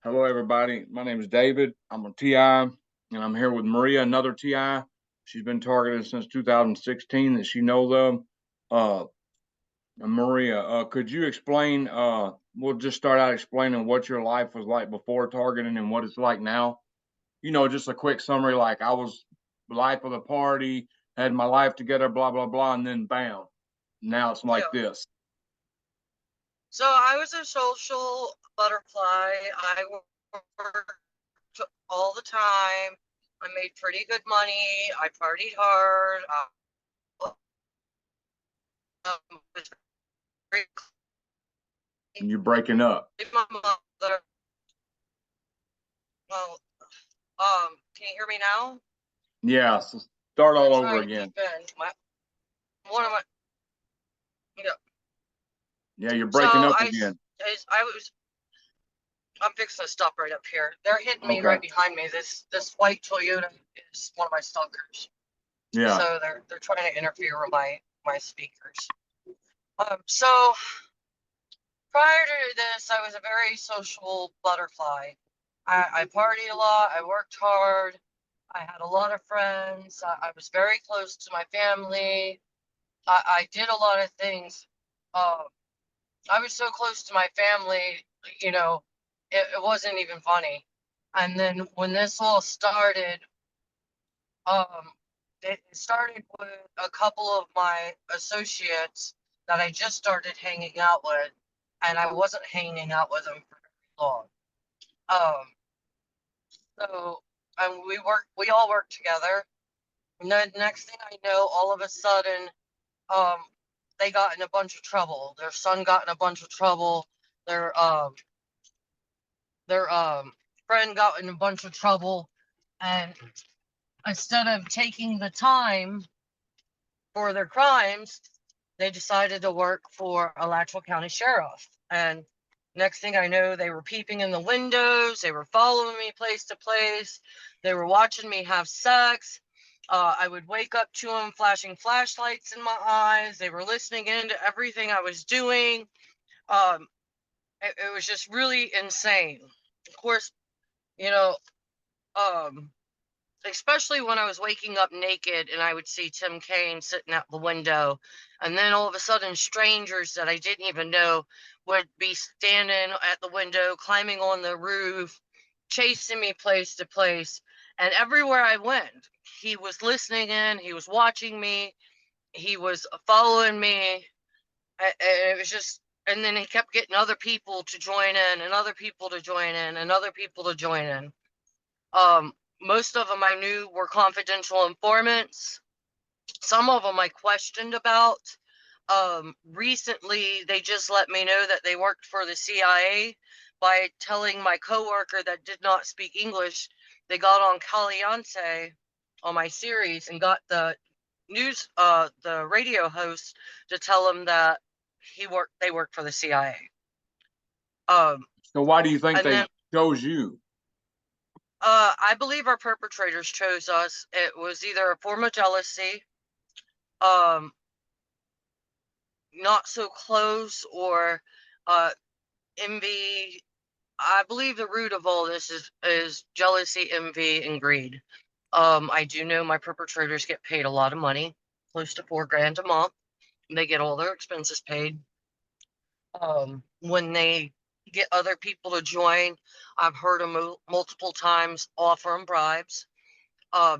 Hello, everybody. My name is David. I'm a TI, and I'm here with Maria, another TI. She's been targeted since 2016 that she knows of. Uh, Maria, could you explain? We'll just start out explaining what your life was like before targeting and what it's like now. Just a quick summary. Like I was life of the party, had my life together, blah blah blah, and then bam, now it's like Yeah. this. So I was a social butterfly. I worked all the time. I made pretty good money. I partied hard. Was very And you're breaking up. my mother. Well, can you hear me now? Yeah, so start I'm all gonna over try to again. keep in. One of my, yeah. Yeah, you're So breaking up again. I was. I'm fixing to stop right up here. They're hitting me Okay. right behind me. This white Toyota is one of my stalkers. Yeah. So they're trying to interfere with my speakers. So prior to this, I was a very social butterfly. I partied a lot. I worked hard. I had a lot of friends. I was very close to my family. I did a lot of things. Uh, I was so close to my family, you know, it wasn't even funny. And then when this all started, um, it started with a couple of my associates that I just started hanging out with, and I wasn't hanging out with them for very long. Um, so and we all worked together. And then next thing I know, all of a sudden, um, they got in a bunch of trouble. Their son got in a bunch of trouble. Their um their friend got in a bunch of trouble, and instead of taking the time for their crimes, they decided to work for Alachua County Sheriff. And next thing I know, they were peeping in the windows. They were following me place to place. They were watching me have sex. I would wake up to them flashing flashlights in my eyes. They were listening in to everything I was doing. Um, it was just really insane. Of course, you know, um, especially when I was waking up naked and I would see Tim Kaine sitting at the window. And then all of a sudden, strangers that I didn't even know would be standing at the window, climbing on the roof, chasing me place to place. And everywhere I went, he was listening in, he was watching me, he was following me. And it was just, and then he kept getting other people to join in, and other people to join in, and other people to join in. Most of them I knew were confidential informants. Some of them I questioned about. Recently, they just let me know that they worked for the CIA by telling my coworker that did not speak English. They got on Caliente on my series and got the radio host to tell him that they worked for the CIA. So why do you think And then they chose you? I believe our perpetrators chose us. It was either a form of jealousy, um, not so close, or envy. I believe the root of all this is jealousy, envy, and greed. I do know my perpetrators get paid a lot of money, close to $4,000 a month. They get all their expenses paid. When they get other people to join, I've heard them multiple times offer them bribes.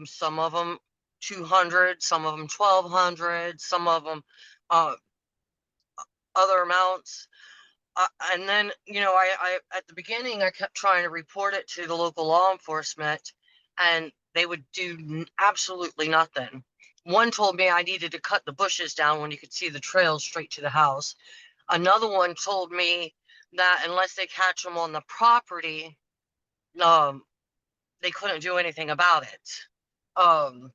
Some of them 200, some of them 1,200, some of them uh, other amounts. And then, I at the beginning, I kept trying to report it to the local law enforcement, and they would do absolutely nothing. One told me I needed to cut the bushes down when you could see the trail straight to the house. Another one told me that unless they catch them on the property, um, they couldn't do anything about it. Um,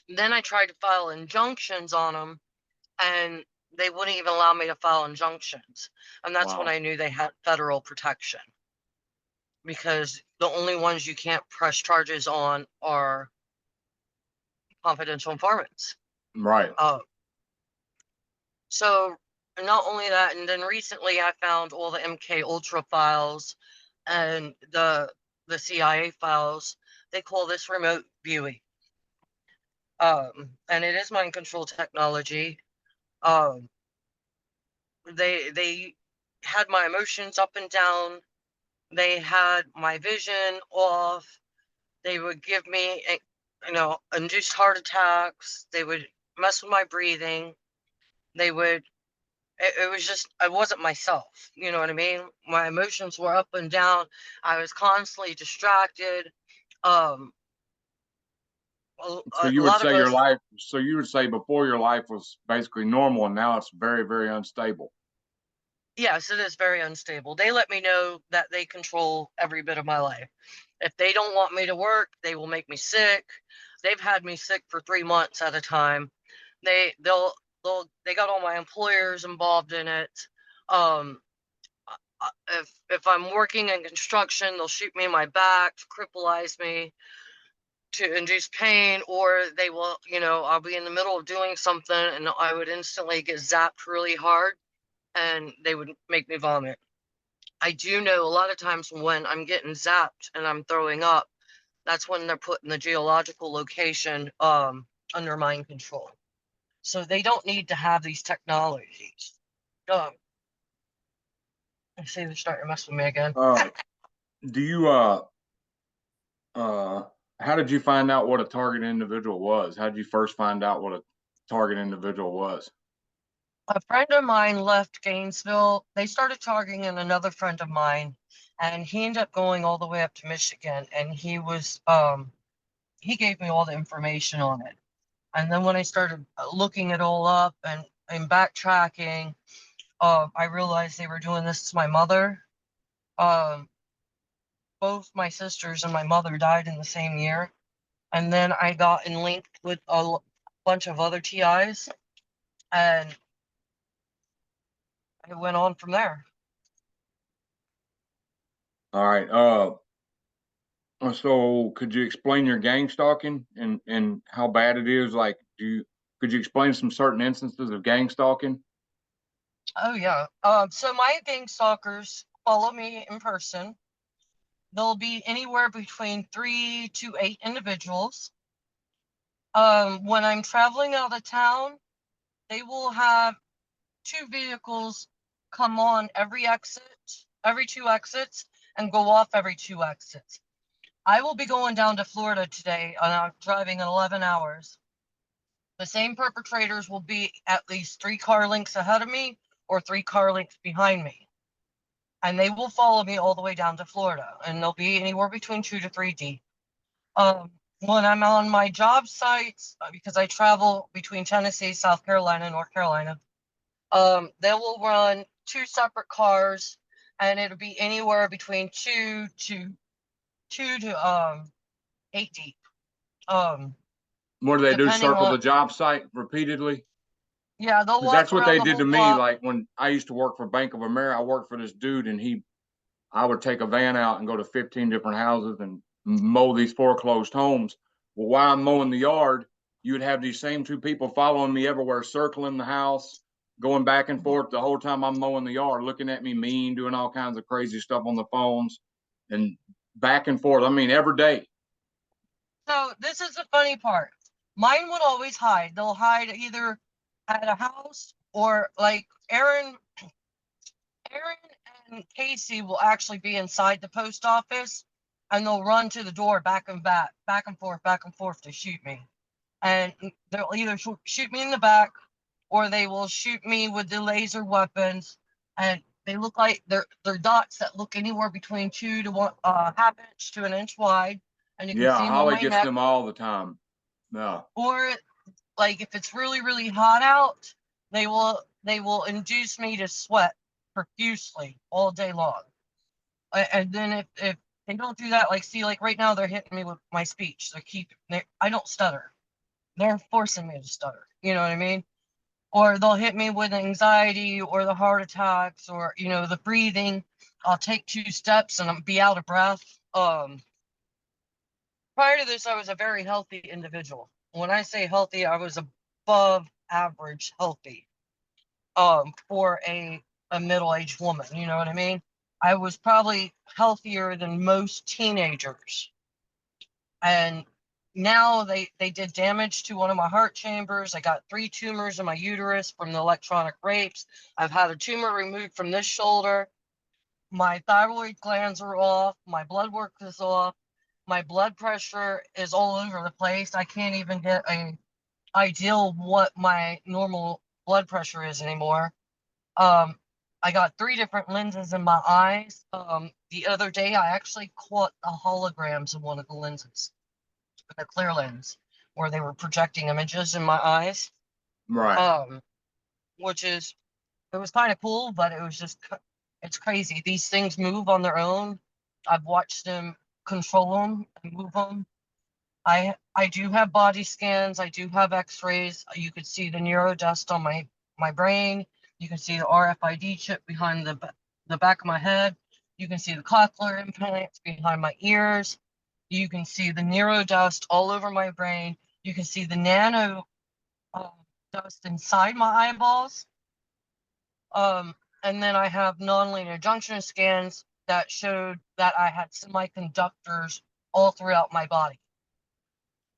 then I tried to file injunctions on them, and they wouldn't even allow me to file injunctions. And that's when Wow. I knew they had federal protection, because the only ones you can't press charges on are confidential informants. Right. Uh, so not only that, and then recently I found all the MK Ultra files. and the CIA files. They call this remote viewing. And it is mind control technology. Um, they had my emotions up and down. They had my vision off. They would give me, induced heart attacks. They would mess with my breathing. They would. It was just I wasn't myself. You know what I mean? My emotions were up and down. I was constantly distracted. Um, So a you would lot of say your us. life, so you would say before your life was basically normal and now it's very, very unstable. Yes, it is very unstable. They let me know that they control every bit of my life. If they don't want me to work, they will make me sick. They've had me sick for 3 months at a time. They got all my employers involved in it. Um, if I'm working in construction, they'll shoot me in my back to crippleize me to induce pain, or they will, I'll be in the middle of doing something and I would instantly get zapped really hard and they would make me vomit. I do know a lot of times when I'm getting zapped and I'm throwing up, that's when they're putting the geological location under mind control. So they don't need to have these technologies. Um, I see they're starting to mess with me again. Do you uh how did you find out what a target individual was? How did you first find out what a target individual was? A friend of mine left Gainesville. They started targeting another friend of mine, and he ended up going all the way up to Michigan. And he gave me all the information on it. And then when I started looking it all up and backtracking, I realized they were doing this to my mother. Um, both my sisters and my mother died in the same year. And then I got in linked with a bunch of other TIs, and it went on from there. All right. So could you explain your gang stalking and how bad it is? Like, could you explain some certain instances of gang stalking? Oh yeah. So my gang stalkers follow me in person. There'll be anywhere between 3 to 8 individuals. When I'm traveling out of town, they will have 2 vehicles come on every exit, every 2 exits, and go off every 2 exits. I will be going down to Florida today, and I'm driving in 11 hours. The same perpetrators will be at least 3 car lengths ahead of me or 3 car lengths behind me. And they will follow me all the way down to Florida, and they'll be anywhere between 2 to 3 deep. When I'm on my job sites, because I travel between Tennessee, South Carolina, and North Carolina, they will run 2 separate cars, and it'll be anywhere between 2 to 8 deep. Um, What do they do? depending Circle on the job site repeatedly? Yeah, they'll Because walk that's what around they the did whole to me. block. Like when I used to work for Bank of America, I worked for this dude, and I would take a van out and go to 15 different houses and mow these foreclosed homes. Well, while I'm mowing the yard, you would have these same 2 people following me everywhere, circling the house, going back and forth the whole time I'm mowing the yard, looking at me mean, doing all kinds of crazy stuff on the phones, and back and forth. I mean, every day. So this is the funny part. Mine would always hide. They'll hide either at a house or like Aaron and Casey will actually be inside the post office, and they'll run to the door back and forth to shoot me. And they'll either shoot me in the back or they will shoot me with the laser weapons. And they look like they're dots that look anywhere between 2 to 1/2 inch to an inch wide, and you can Yeah, see them on Holly my gets neck. them all the time. No. Or like if it's really really hot out, they will induce me to sweat profusely all day long. And then if they don't do that, like see, like right now they're hitting me with my speech. I don't stutter. They're forcing me to stutter. You know what I mean? Or they'll hit me with anxiety or the heart attacks or the breathing. I'll take 2 steps and I'll be out of breath. Prior to this, I was a very healthy individual. When I say healthy, I was above average healthy. For a middle-aged woman, you know what I mean? I was probably healthier than most teenagers. And now they did damage to one of my heart chambers. I got 3 tumors in my uterus from the electronic rapes. I've had a tumor removed from this shoulder. My thyroid glands are off. My blood work is off. My blood pressure is all over the place. I can't even get a ideal what my normal blood pressure is anymore. Um, I got 3 different lenses in my eyes. The other day I actually caught the holograms in one of the lenses, the clear lens, where they were projecting images in my eyes. Right. Which is, it was kind of cool, but it was just, it's crazy. These things move on their own. I've watched them control them and move them. I do have body scans. I do have X-rays. You could see the neurodust on my brain. You can see the RFID chip behind the back of my head. You can see the cochlear implants behind my ears. You can see the neurodust all over my brain. You can see the nano dust inside my eyeballs. And then I have nonlinear junction scans that showed that I had semiconductors all throughout my body.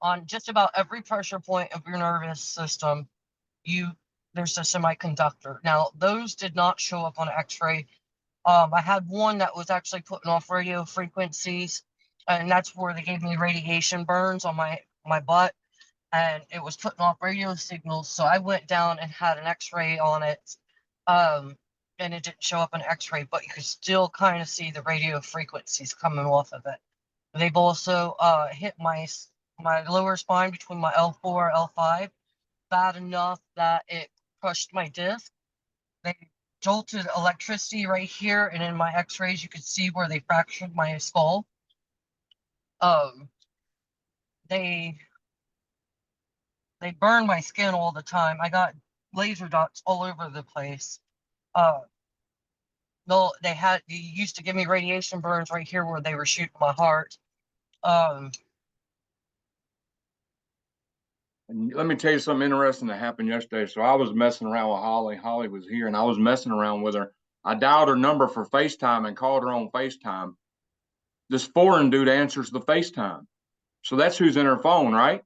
On just about every pressure point of your nervous system, there's a semiconductor. Now, those did not show up on X-ray. I had one that was actually putting off radio frequencies, and that's where they gave me radiation burns on my butt, and it was putting off radio signals. So I went down and had an X-ray on it, and it didn't show up on X-ray, but you could still kind of see the radio frequencies coming off of it. They've also hit my lower spine between my L4 L5 bad enough that it crushed my disc. They jolted electricity right here, and in my X-rays you could see where they fractured my skull. They burn my skin all the time. I got laser dots all over the place. No, they used to give me radiation burns right here where they were shooting my heart. And let me tell you something interesting that happened yesterday. So I was messing around with Holly. Holly was here, and I was messing around with her. I dialed her number for FaceTime and called her on FaceTime. This foreign dude answers the FaceTime. So that's who's in her phone, right?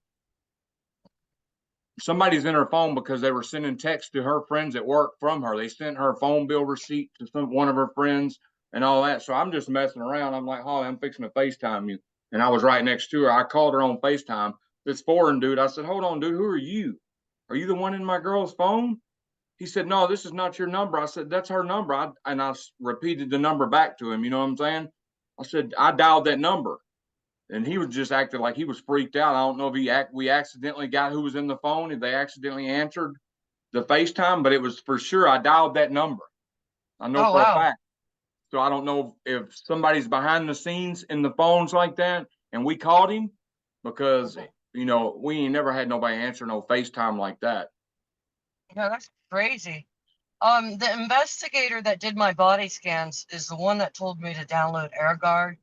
Somebody's in her phone because they were sending texts to her friends at work from her. They sent her phone bill receipt to one of her friends and all that. So I'm just messing around. I'm like, Holly, I'm fixing to FaceTime you. And I was right next to her. I called her on FaceTime. This foreign dude, I said, hold on, dude, who are you? Are you the one in my girl's phone? He said, no, this is not your number. I said, that's her number. And I repeated the number back to him. You know what I'm saying? I said, I dialed that number. And he was just acting like he was freaked out. I don't know if we accidentally got who was in the phone, if they accidentally answered the FaceTime, but it was for sure I dialed that number. I know for a fact. So I don't know if somebody's behind the scenes in the phones like that, and we caught him because we ain't never had nobody answer no FaceTime like that. Yeah, that's crazy. The investigator that did my body scans is the one that told me to download AirGuard,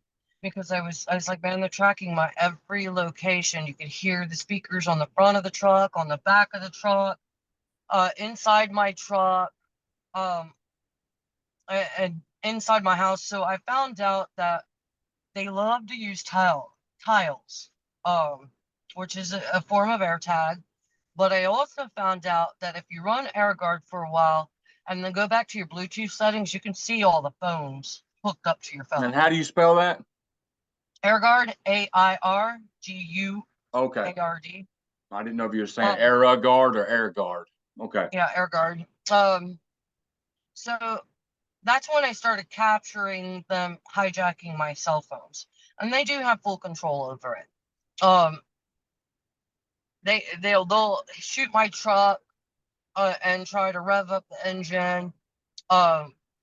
because I was like, man, they're tracking my every location. You could hear the speakers on the front of the truck, on the back of the truck, inside my truck, and inside my house. So I found out that they love to use tiles, which is a form of AirTag. But I also found out that if you run AirGuard for a while and then go back to your Bluetooth settings, you can see all the phones hooked up to your phone. And how do you spell that? AirGuard, AIRGUARD. Okay. I didn't know if you were saying AirGuard or AirGuard. Okay. Yeah, AirGuard. So that's when I started capturing them hijacking my cell phones, and they do have full control over it. They'll shoot my truck and try to rev up the engine.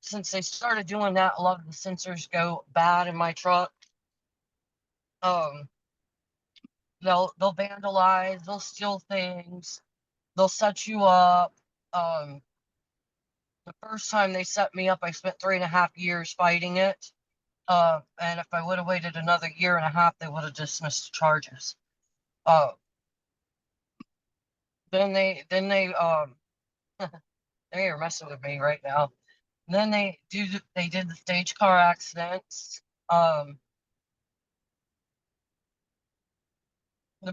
Since they started doing that, a lot of the sensors go bad in my truck. They'll vandalize, they'll steal things, they'll set you up. The first time they set me up, I spent 3.5 years fighting it. And if I would have waited another 1.5 years, they would have dismissed the charges. Then they they are messing with me right now. Then they did the stage car accidents. The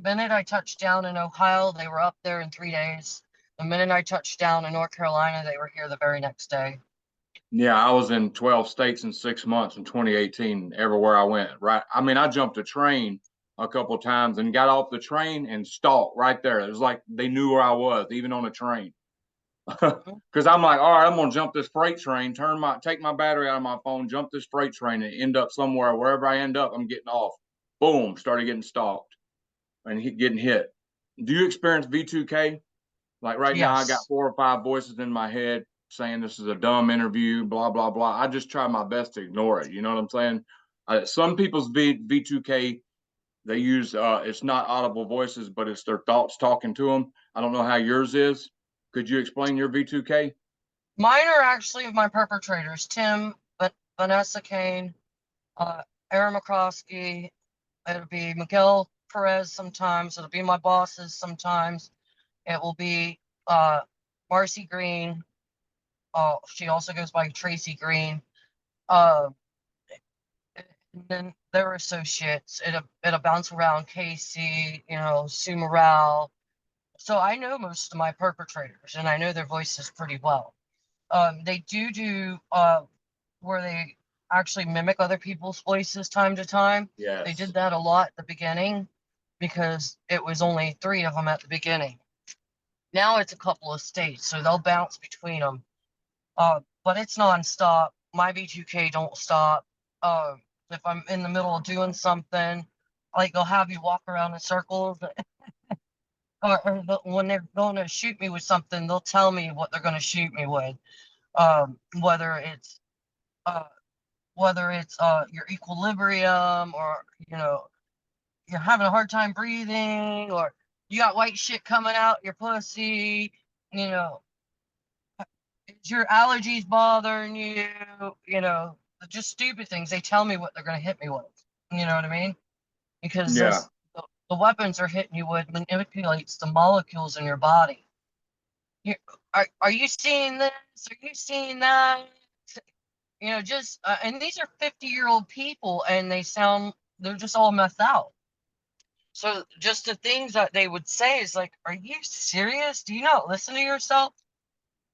minute I touched down in Ohio, they were up there in 3 days. The minute I touched down in North Carolina, they were here the very next day. Yeah, I was in 12 states in 6 months in 2018, everywhere I went. Right. I mean, I jumped a train a couple of times and got off the train and stalked right there. It was like they knew where I was, even on a train. Because I'm like, all right, I'm gonna jump this freight train, take my battery out of my phone, jump this freight train, and end up somewhere. Wherever I end up, I'm getting off. Boom, started getting stalked and getting hit. Do you experience V2K? Like right now, I got Yes. 4 or 5 voices in my head saying this is a dumb interview, blah blah blah. I just try my best to ignore it. You know what I'm saying? Some people's V2K, they use it's not audible voices, but it's their thoughts talking to them. I don't know how yours is. Could you explain your V2K? Mine are actually my perpetrators, Tim, Vanessa Kane, Aaron McCroskey. It'll be Miguel Perez sometimes. It'll be my bosses sometimes. It will be Marcy Green. She also goes by Tracy Green. Uh, and then their associates. It'll bounce around Casey, Sue Morale. So I know most of my perpetrators, and I know their voices pretty well. They do where they actually mimic other people's voices time to time. They Yes. did that a lot at the beginning because it was only 3 of them at the beginning. Now it's a couple of states, so they'll bounce between them. But it's nonstop. My V2K don't stop. If I'm in the middle of doing something, like they'll have you walk around in circles, or when they're going to shoot me with something, they'll tell me what they're going to shoot me with. Um, whether it's uh, your equilibrium, or you're having a hard time breathing, or you got white shit coming out your pussy, you know is your allergies bothering you, just stupid things. They tell me what they're going to hit me with, you know what I mean? Because Yeah. the weapons are hitting you with manipulates the molecules in your body. you, are you seeing this? Are you seeing that? Just and these are 50-year-old people, and they're just all messed out. So just the things that they would say is like, are you serious? Do you not listen to yourself?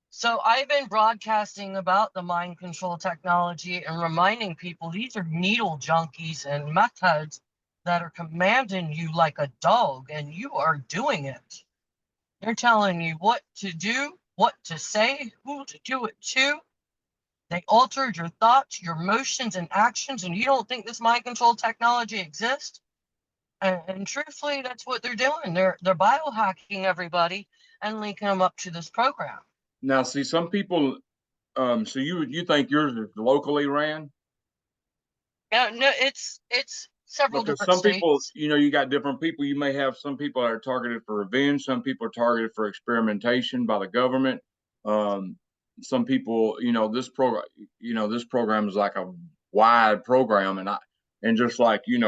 So I've been broadcasting about the mind control technology and reminding people these are needle junkies and meth heads that are commanding you like a dog, and you are doing it. They're telling you what to do, what to say, who to do it to. They altered your thoughts, your emotions, and actions, and you don't think this mind control technology exists? And truthfully, that's what they're doing. They're biohacking everybody and linking them up to this program. Now, see, some people. So you think yours is locally ran? Yeah, no, it's several Because different some people, states. you got different people. You may have some people that are targeted for revenge. Some people are targeted for experimentation by the government. Um, some people, this program is like a wide program, and just like you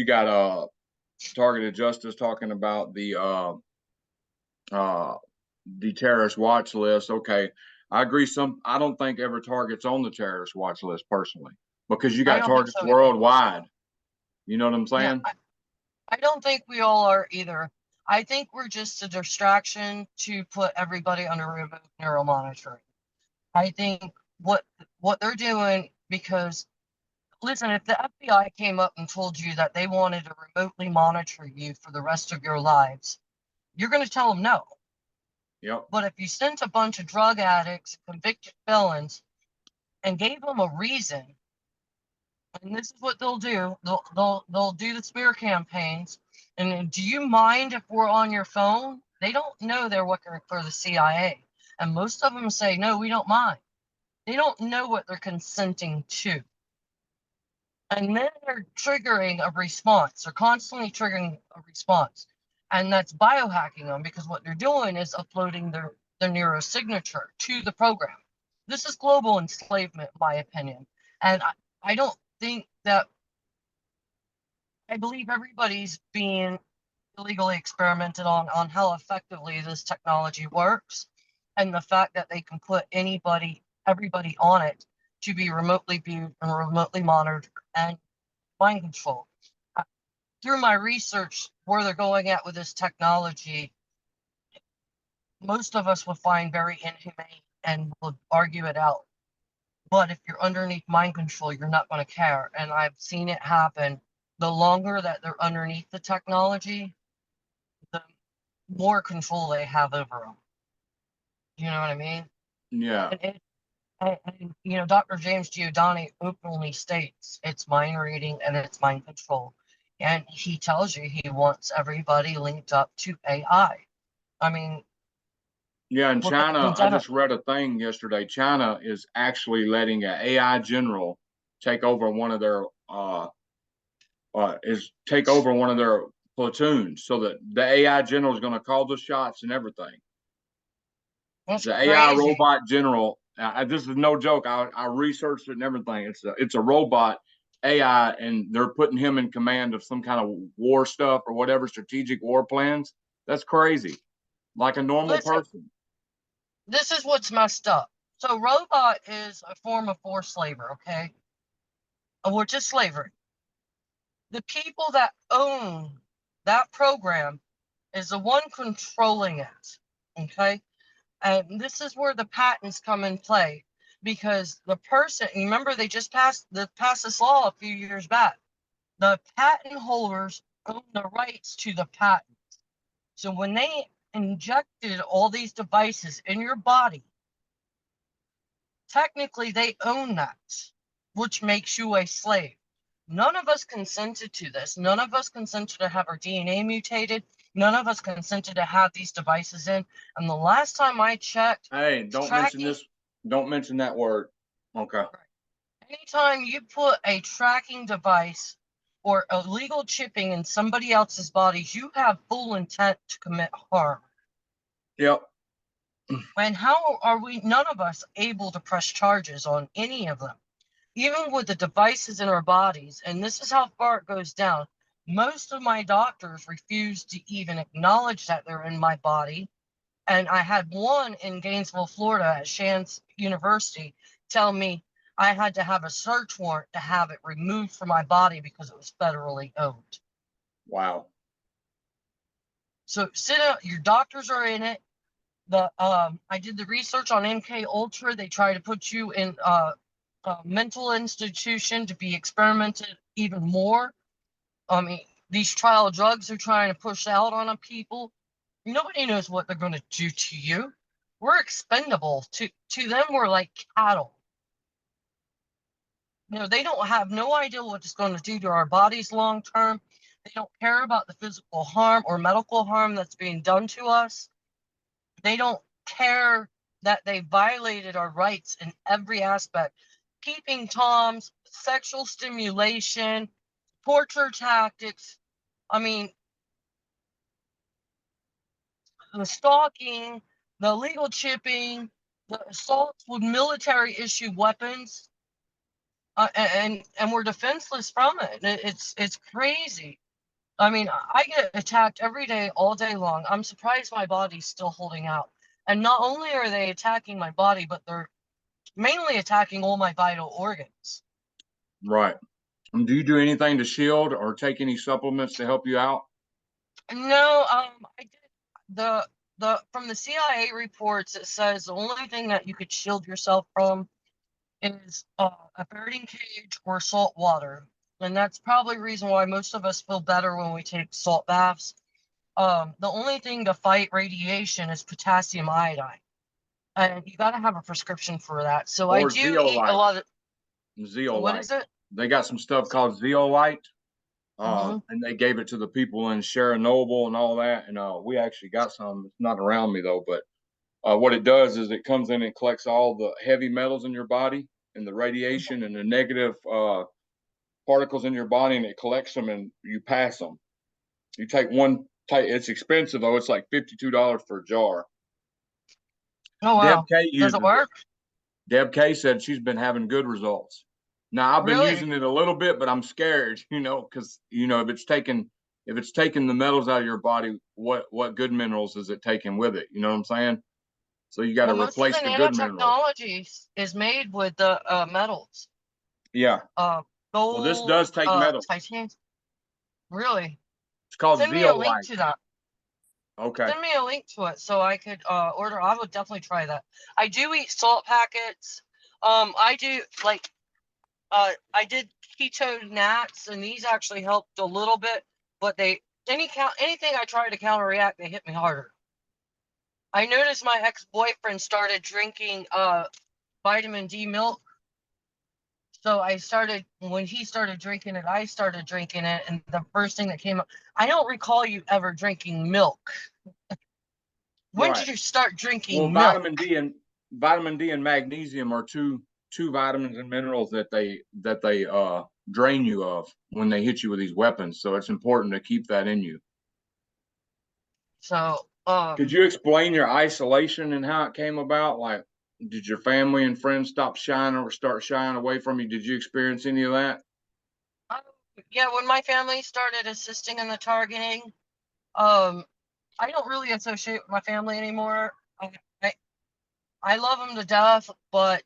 got targeted justice talking about uh, the terrorist watch list. Okay, I agree. I don't think every target's on the terrorist watch list personally, because you I got don't think targets so either. worldwide. You know what I'm Yeah, saying? I don't think we all are either. I think we're just a distraction to put everybody under remote neural monitoring. I think what they're doing, because listen, if the FBI came up and told you that they wanted to remotely monitor you for the rest of your lives, you're going to tell them no. Yep. But if you sent a bunch of drug addicts, convicted felons, and gave them a reason, and this is what they'll do, they'll do the smear campaigns. And do you mind if we're on your phone? They don't know they're working for the CIA, and most of them say no, we don't mind. They don't know what they're consenting to. And then they're triggering a response. They're constantly triggering a response. And that's biohacking them, because what they're doing is uploading their neurosignature to the program. This is global enslavement, in my opinion. And I don't think that, I believe everybody's being illegally experimented on how effectively this technology works. And the fact that they can put anybody everybody on it to be remotely viewed and remotely monitored and mind controlled. Through my research, where they're going at with this technology, most of us will find very inhumane and will argue it out. But if you're underneath mind control, you're not going to care. And I've seen it happen. The longer that they're underneath the technology, the more control they have over them. You know what I mean? Yeah. And you know, Dr. James Giordani openly states it's mind reading and it's mind control. And he tells you he wants everybody linked up to AI. I mean, Yeah, in look at the China, I pandemic. just read a thing yesterday. China is actually letting an AI general take over one of their platoons, so that the AI general is going to call the shots and everything. That's The AI crazy. robot general. This is no joke. I researched it and everything. It's a robot AI, and they're putting him in command of some kind of war stuff or whatever, strategic war plans. That's crazy. Like a normal Listen, person. this is what's messed up. So, robot is a form of forced labor, okay? Which is slavery. The people that own that program is the one controlling it, okay? And this is where the patents come in play, because the person, remember, they just passed this law a few years back. The patent holders own the rights to the patent. So when they injected all these devices in your body, technically they own that, which makes you a slave. None of us consented to this. None of us consented to have our DNA mutated. None of us consented to have these devices in. And the last time I checked, Hey, don't mention tracking, this. Don't mention that word. Okay. anytime you put a tracking device or illegal chipping in somebody else's body, you have full intent to commit harm. Yep. And how are we, none of us, able to press charges on any of them? Even with the devices in our bodies, and this is how far it goes down. Most of my doctors refuse to even acknowledge that they're in my body. And I had one in Gainesville, Florida at Shands University tell me I had to have a search warrant to have it removed from my body because it was federally owned. Wow. So sit up, your doctors are in it. I did the research on MK Ultra. They try to put you in a mental institution to be experimented even more. I mean, these trial drugs they're trying to push out on people. Nobody knows what they're going to do to you. We're expendable. To them, we're like cattle. You know, they don't have no idea what it's going to do to our bodies long term. They don't care about the physical harm or medical harm that's being done to us. They don't care that they violated our rights in every aspect. Keeping toms, sexual stimulation, torture tactics. I mean, the stalking, the illegal chipping, the assaults with military issue weapons, and we're defenseless from it. It's crazy. I mean, I get attacked every day, all day long. I'm surprised my body's still holding out. And not only are they attacking my body, but they're mainly attacking all my vital organs. Right. Do you do anything to shield or take any supplements to help you out? No, I did the from the CIA reports. It says the only thing that you could shield yourself from is a birding cage or salt water, and that's probably the reason why most of us feel better when we take salt baths. The only thing to fight radiation is potassium iodine, and you got to have a prescription for that. So I Or do eat a zeolite? lot of. What Zeolite. is it? They got some stuff called zeolite. Mm-hmm. And they gave it to the people in Sharon Noble and all that. And we actually got some. It's not around me though, but what it does is it comes in and collects all the heavy metals in your body and the radiation and the negative particles in your body, and it collects them and you pass them. You take one. It's expensive though. It's like $52 for a jar. Oh Deb wow, K does it uses it. work? Deb K said she's been having good results. Now I've been Really? using it a little bit, but I'm scared, because if it's taking the metals out of your body, what good minerals is it taking with it? You know what I'm saying? So you got to Well, most of the replace the good minerals. nanotechnology is made with the metals, Yeah. uh, Well, this gold, does take metals. titanium. Really? It's called Send me a link zeolite. to that. Okay. Send me a link to it so I could order. I would definitely try that. I do eat salt packets. I do like I did keto nats, and these actually helped a little bit, but anything I tried to counteract, they hit me harder. I noticed my ex-boyfriend started drinking vitamin D milk. So I started when he started drinking it, I started drinking it, and the first thing that came up, I don't recall you ever drinking milk. When Right. did you start Well, drinking milk? vitamin D and magnesium are two vitamins and minerals that they drain you of when they hit you with these weapons. So it's important to keep that in you. So Could you explain your isolation and how it came about? Like, did your family and friends stop shying or start shying away from you? Did you experience any of that? um, yeah, when my family started assisting in the targeting, um, I don't really associate with my family anymore. I, I love them to death, but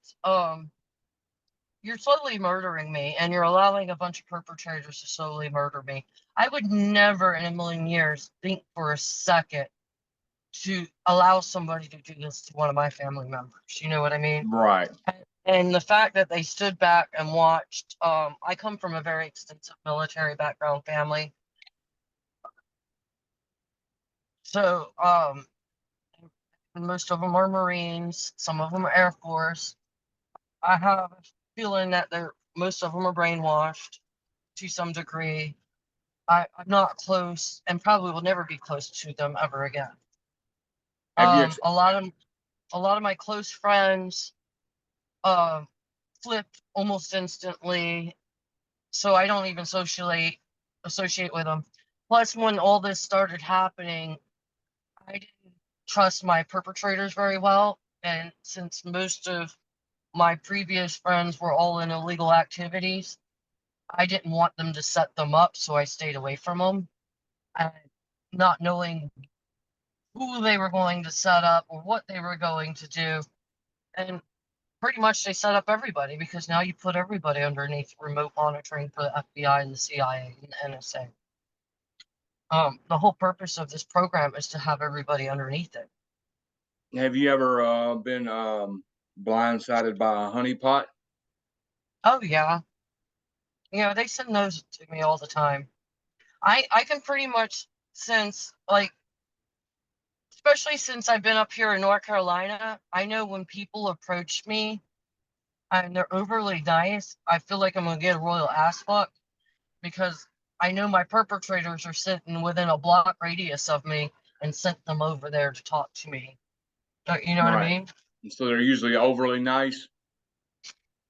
you're slowly murdering me, and you're allowing a bunch of perpetrators to slowly murder me. I would never in a million years think for a second to allow somebody to do this to one of my family members. You know what I mean? Right. And the fact that they stood back and watched, I come from a very extensive military background family. So, most of them are Marines, some of them are Air Force. I have a feeling that most of them are brainwashed to some degree. I'm not close and probably will never be close to them ever again. Have you? A lot of my close friends, um, flipped almost instantly, so I don't even associate with them. Plus, when all this started happening, I didn't trust my perpetrators very well, and since most of my previous friends were all in illegal activities, I didn't want them to set them up, so I stayed away from them. And not knowing who they were going to set up or what they were going to do, and pretty much they set up everybody because now you put everybody underneath remote monitoring for the FBI and the CIA and the NSA. The whole purpose of this program is to have everybody underneath it. Have you ever been blindsided by a honeypot? Oh yeah, they send those to me all the time. I can pretty much sense, like, especially since I've been up here in North Carolina, I know when people approach me and they're overly nice, I feel like I'm gonna get a royal ass fuck because I know my perpetrators are sitting within a block radius of me and sent them over there to talk to me. You know what I Right. mean? And so they're usually overly nice.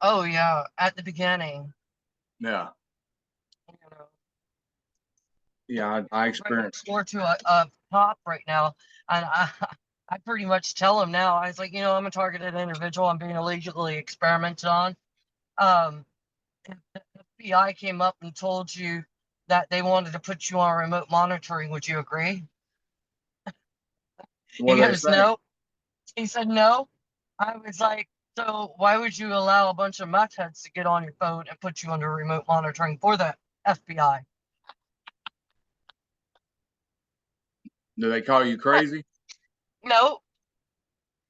Oh yeah, at the beginning. Yeah. You know, Yeah. I right experienced. next door to a cop right now, and I pretty much tell him now. I was like, I'm a targeted individual. I'm being illegally experimented on. Um, if the FBI came up and told you that they wanted to put you on remote monitoring, would you agree? What He do they goes, say? no. He said, no. I was like, so why would you allow a bunch of meth heads to get on your phone and put you under remote monitoring for the FBI? Do they call you crazy? No,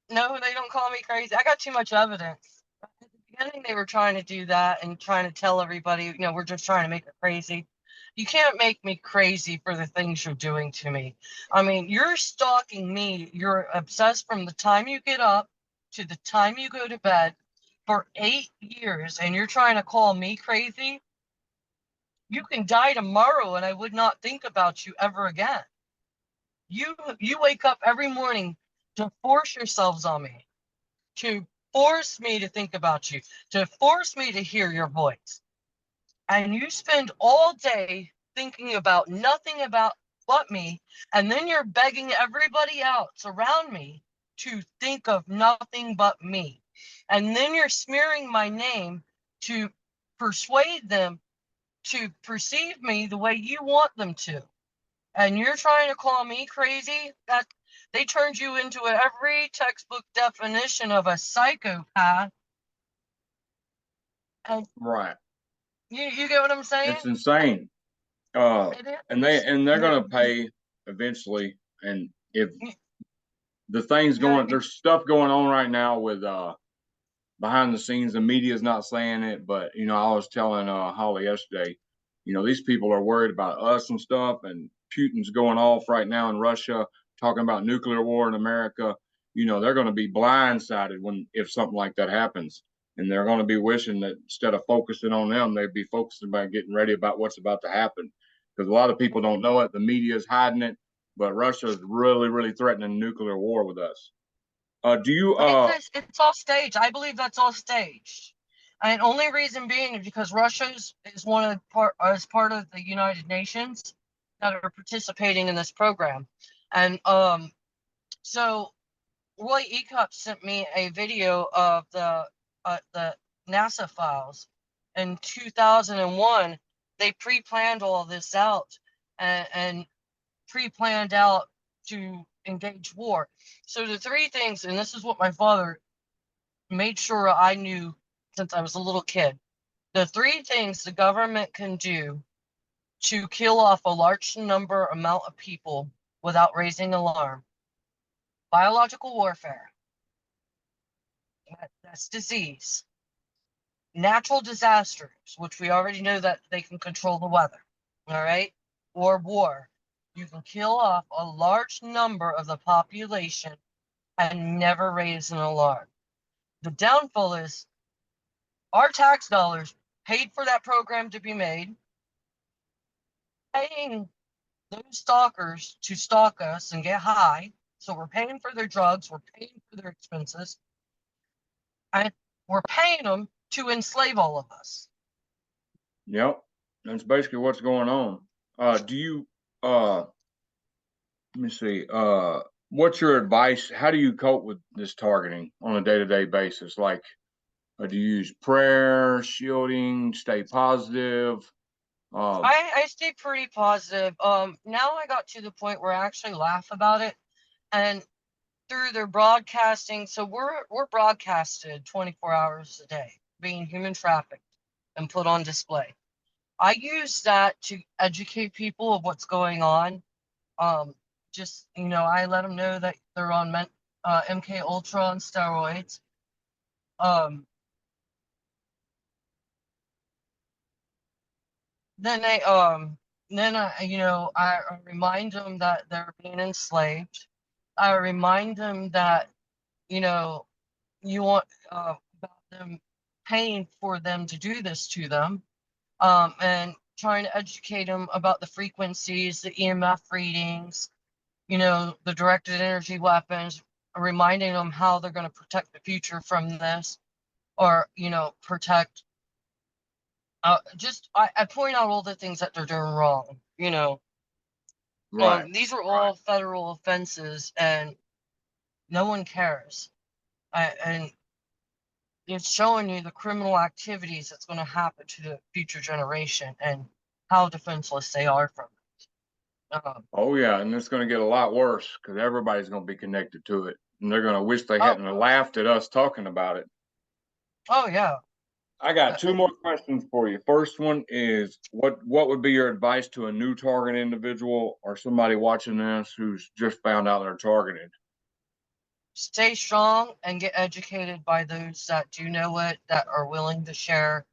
no, they don't call me crazy. I got too much evidence. At the beginning, they were trying to do that and trying to tell everybody, we're just trying to make it crazy. You can't make me crazy for the things you're doing to me. I mean, you're stalking me. You're obsessed from the time you get up to the time you go to bed for 8 years, and you're trying to call me crazy. You can die tomorrow, and I would not think about you ever again. You wake up every morning to force yourselves on me, to force me to think about you, to force me to hear your voice. And you spend all day thinking about nothing about but me, and then you're begging everybody else around me to think of nothing but me. And then you're smearing my name to persuade them to perceive me the way you want them to. And you're trying to call me crazy? They turned you into every textbook definition of a psychopath. And Right. you get what I'm saying? It's insane. Uh, It and they're is. gonna pay eventually. And if You- the things you're, going, there's stuff going on right now with behind the scenes. The media's not saying it, but I was telling Holly yesterday, these people are worried about us and stuff, and Putin's going off right now in Russia, talking about nuclear war in America. They're going to be blindsided if something like that happens, and they're going to be wishing that instead of focusing on them, they'd be focusing about getting ready about what's about to happen. Because a lot of people don't know it. The media is hiding it, but Russia is really, really threatening nuclear war with us. Do you it's all staged. I believe that's all staged. And only reason being is because Russia is one of is part of the United Nations that are participating in this program. And so Roy Ecup sent me a video of the NASA files. In 2001, they pre-planned all this out and pre-planned out to engage war. So the three things, and this is what my father made sure I knew since I was a little kid. The three things the government can do to kill off a large amount of people without raising alarm: biological warfare, that's disease; natural disasters, which we already know that they can control the weather, all right, or war. You can kill off a large number of the population and never raise an alarm. The downfall is our tax dollars paid for that program to be made, paying those stalkers to stalk us and get high. So we're paying for their drugs, we're paying for their expenses, and we're paying them to enslave all of us. Yep, that's basically what's going on. Do you let me see. What's your advice? How do you cope with this targeting on a day-to-day basis? Like, do you use prayer, shielding, stay positive? Um, I stay pretty positive. Now I got to the point where I actually laugh about it, and through their broadcasting, so we're broadcasted 24 hours a day, being human trafficked and put on display. I use that to educate people of what's going on. Just I let them know that they're on MK Ultra on steroids. Um, then they then I remind them that they're being enslaved. I remind them that you know you want about them paying for them to do this to them, and trying to educate them about the frequencies, the EMF readings, the directed energy weapons, reminding them how they're going to protect the future from this, or protect. I point out all the things that they're doing wrong. right, These are all federal offenses, and no one cares. And it's showing you the criminal activities that's going to happen to the future generation and how defenseless they are from it. oh yeah, and it's going to get a lot worse because everybody's going to be connected to it, and they're going to wish they Oh, hadn't laughed at us talking about it. oh yeah. I got two more questions for you. First one is what would be your advice to a new target individual or somebody watching this who's just found out they're targeted? Stay strong and get educated by those that do know it, that are willing to share.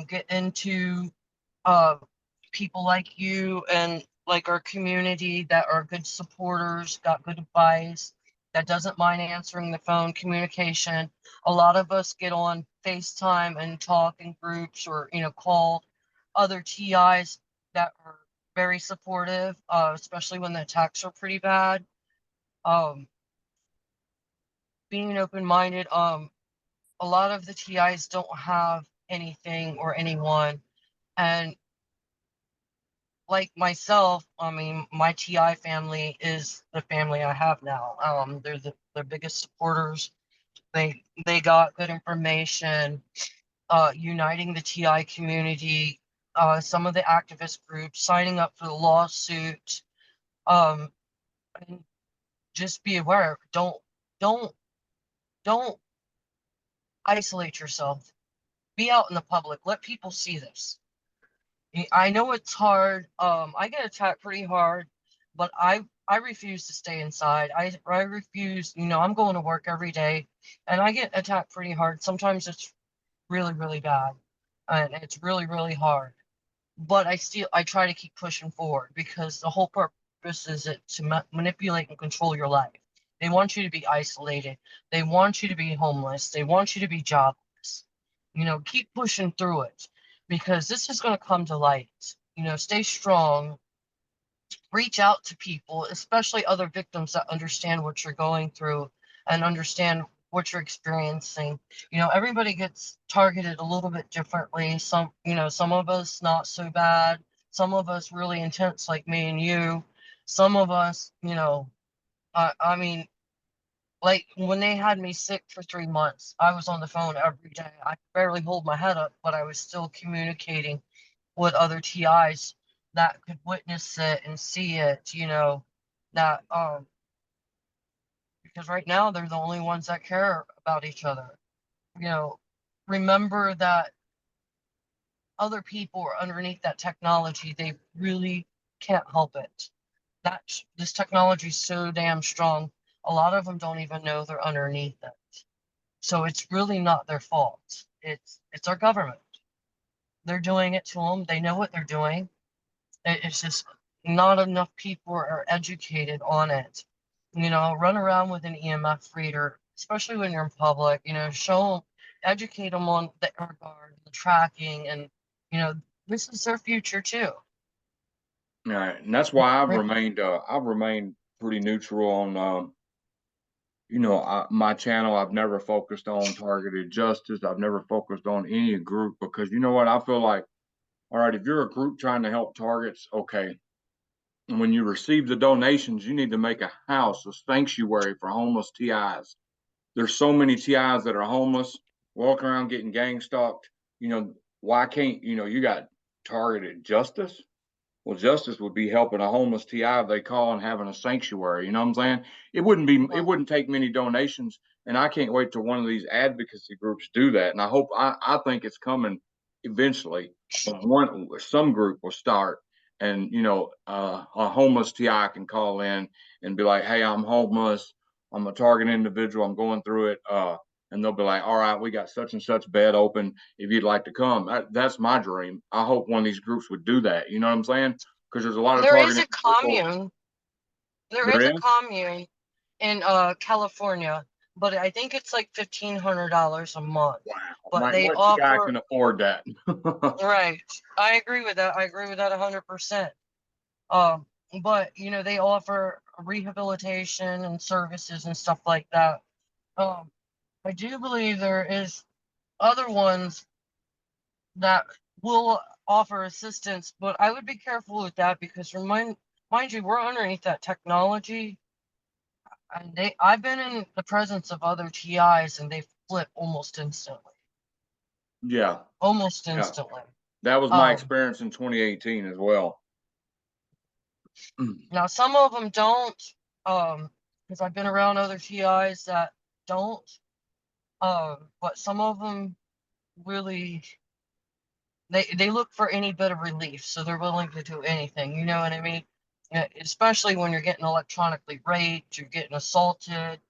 Get into uh, people like you and like our community that are good supporters, got good advice, that doesn't mind answering the phone, communication. A lot of us get on FaceTime and talk in groups, or call other TIs that are very supportive, especially when the attacks are pretty bad. Um, Being open-minded. A lot of the TIs don't have anything or anyone, and like myself, I mean, my TI family is the family I have now. They're the biggest supporters. They got good information, uniting the TI community, some of the activist groups, signing up for the lawsuit, and just be aware. Don't don't isolate yourself. Be out in the public. Let people see this. I know it's hard. I get attacked pretty hard, but I refuse to stay inside. I refuse. I'm going to work every day, and I get attacked pretty hard. Sometimes it's really really bad, and it's really really hard. But I try to keep pushing forward because the whole purpose is it to manipulate and control your life. They want you to be isolated. They want you to be homeless. They want you to be jobless. Keep pushing through it because this is going to come to light. Stay strong, reach out to people, especially other victims that understand what you're going through and understand what you're experiencing. Everybody gets targeted a little bit differently. Some of us not so bad. Some of us really intense like me and you. Some of us, I mean, like when they had me sick for 3 months, I was on the phone every day. I could barely hold my head up, but I was still communicating with other TIs that could witness it and see it, that because right now they're the only ones that care about each other. You know, Remember that other people are underneath that technology. They really can't help it. This technology is so damn strong. A lot of them don't even know they're underneath it. So it's really not their fault. It's our government. They're doing it to them. They know what they're doing. It's just not enough people are educated on it. Run around with an EMF reader, especially when you're in public. Show them, educate them on the air guard, the tracking, and you know, this is their future too. Right, and that's why Right. I've remained pretty neutral on, my channel. I've never focused on targeted justice. I've never focused on any group because you know what? I feel like, all right, if you're a group trying to help targets, okay. And when you receive the donations, you need to make a house, a sanctuary for homeless TIs. There's so many TIs that are homeless, walking around getting gang stalked. Why can't, you got targeted justice? Well, justice would be helping a homeless TI they call and having a sanctuary. You know what I'm saying? It Well, wouldn't take many donations. And I can't wait till one of these advocacy groups do that. And I think it's coming eventually. Some group will start and, a homeless TI can call in and be like, hey, I'm homeless. I'm a target individual. I'm going through it. And they'll be like, all right, we got such and such bed open if you'd like to come. That's my dream. I hope one of these groups would do that. You know what I'm saying? Because there's a lot of there is targeted a individuals. commune. There There is a is. commune in California, but I think it's like $1,500 a month. Wow. But they What TI offer can afford that? right. I agree with that. I agree with that 100%. Um, but they offer rehabilitation and services and stuff like that. Um, I do believe there is other ones that will offer assistance, but I would be careful with that because mind you, we're underneath that technology, and I've been in the presence of other TIs and they flip almost instantly. Yeah. Almost Yeah. instantly. That was my Um, experience in 2018 as well. Now some of them don't, because I've been around other TIs that don't. But some of them really they look for any bit of relief, so they're willing to do anything. You know what I mean? Especially when you're getting electronically raped, you're getting assaulted.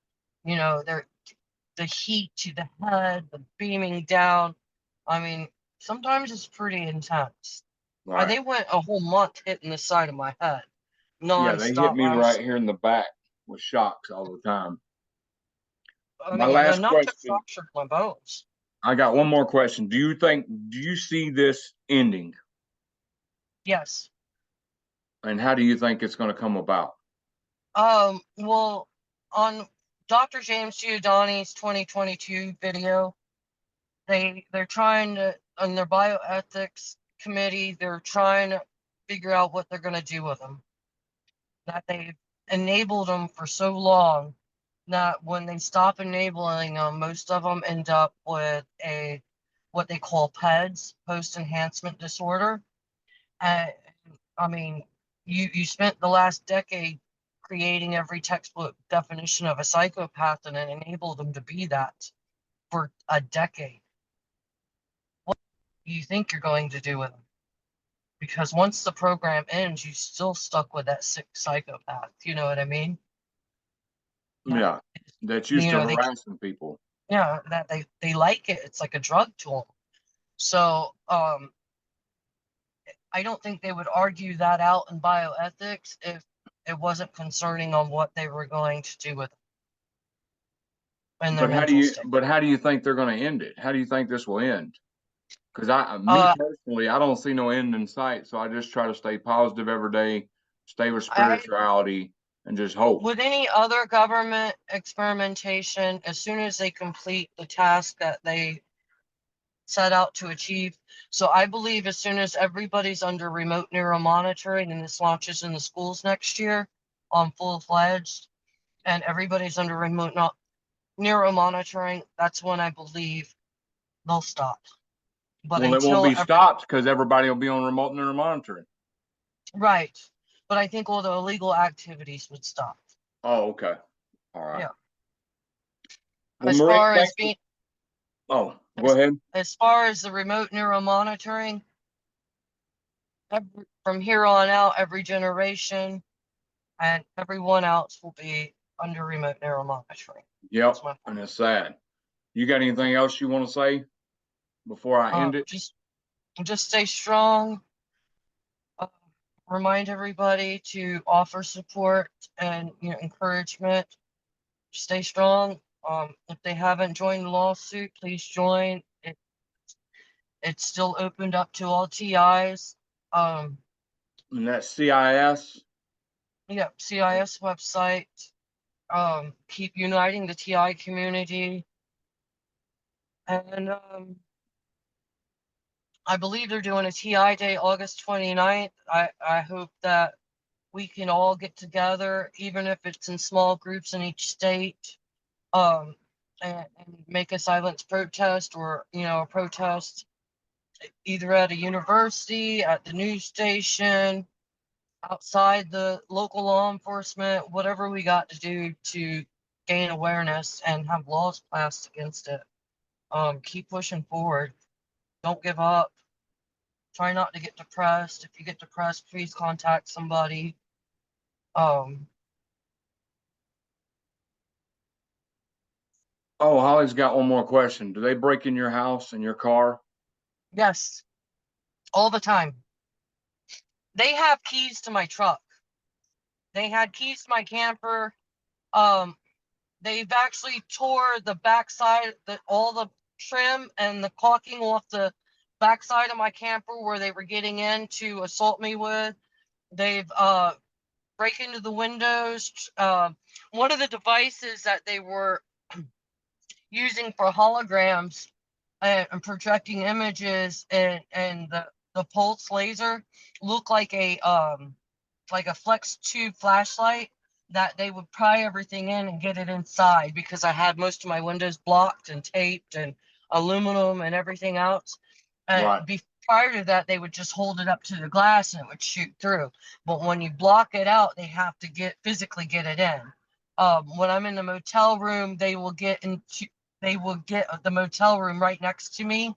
They're the heat to the head, the beaming down. I mean, sometimes it's pretty intense. Right. They went a whole month hitting the side of my head, Yeah, they hit nonstop. me right here in the back with shocks all the time. I My mean, last enough to question. fracture my bones. I got one more question. Do you see this ending? Yes. And how do you think it's going to come about? Well, on Dr. James Giordani's 2022 video, they're trying to, on their bioethics committee, they're trying to figure out what they're going to do with them. That they've enabled them for so long that when they stop enabling them, most of them end up with what they call PEDS, post enhancement disorder. And I mean, you spent the last decade creating every textbook definition of a psychopath and then enable them to be that for a decade. What do you think you're going to do with them? Because once the program ends, you're still stuck with that sick psychopath. You know what I mean? Yeah. That's used You to know, harassing people. yeah, that they like it. It's like a drug to them. So, I don't think they would argue that out in bioethics if it wasn't concerning on what they were going to do with them and their mental state. But how do you think they're going to end it? How do you think this will end? Because me Uh, personally, I don't see no end in sight. So I just try to stay positive every day, stay with I spirituality, and just hope. with any other government experimentation, as soon as they complete the task that they set out to achieve. So I believe as soon as everybody's under remote neuromonitoring and this launches in the schools next year on full-fledged, and everybody's under remote neuromonitoring, that's when I believe they'll stop. But Well, it won't until be stopped because everybody will be on remote neural monitoring. right. But I think all the illegal activities would stop. Oh, okay. All right. Yeah. Well, As Maria, far thank as you. being Oh, go ahead. as far as the remote neuromonitoring, from here on out, every generation and everyone else will be under remote neuromonitoring. Yep, and it's sad. You got anything else you want to say before I end it? Just stay strong. Uh, remind everybody to offer support and encouragement. Stay strong. If they haven't joined the lawsuit, please join. It's still opened up to all TIs. And that's CIS. Yeah, CIS website. Keep uniting the TI community. And I believe they're doing a TI day August 29th. I hope that we can all get together, even if it's in small groups in each state, and make a silence protest or, a protest either at a university, at the news station, outside the local law enforcement, whatever we got to do to gain awareness and have laws passed against it. Keep pushing forward. Don't give up. Try not to get depressed. If you get depressed, please contact somebody. Um, Oh, Holly's got one more question. Do they break in your house and your car? yes, all the time. They have keys to my truck. They had keys to my camper. Um, they've actually tore the backside, all the trim and the caulking off the backside of my camper where they were getting in to assault me with. They've break into the windows. One of the devices that they were using for holograms and projecting images and the pulse laser look like a flex tube flashlight that they would pry everything in and get it inside because I had most of my windows blocked and taped and aluminum and everything else. Right. Prior to that, they would just hold it up to the glass and it would shoot through. But when you block it out, they have to physically get it in. When I'm in the motel room, they will get the motel room right next to me